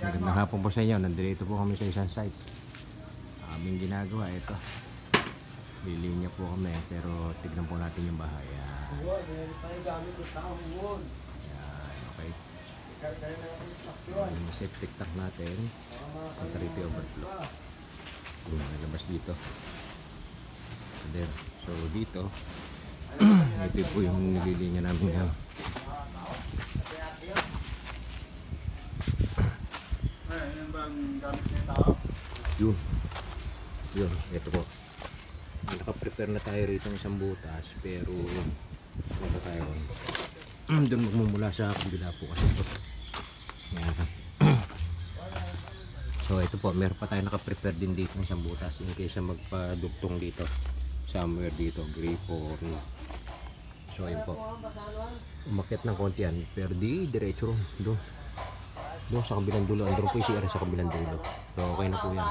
Magandang hapon po sa inyo. Nandito po kami sa isang site. Aming ginagawa ito. Lilinya po kami pero tignan po natin yung bahay. Yan, okay. Yung septic tank natin. Contrary overflow. Lumabas dito. So dito ito po yung nililinya namin ngayon. Yun, ito po. Naka-prepare na tayo rito ng isang butas, pero ito tayo doon magmumula sa kabila po kasi ito. Yan. So ito po, meron pa tayo naka-prepare din dito ng isang butas in case magpadugtong dito somewhere dito, gripo. So ayun po, umakyat ng konti yan, pero di diretso doon sa kabilang dulo. Andun po yung CR sa kabilang dulo, so okay na po yan.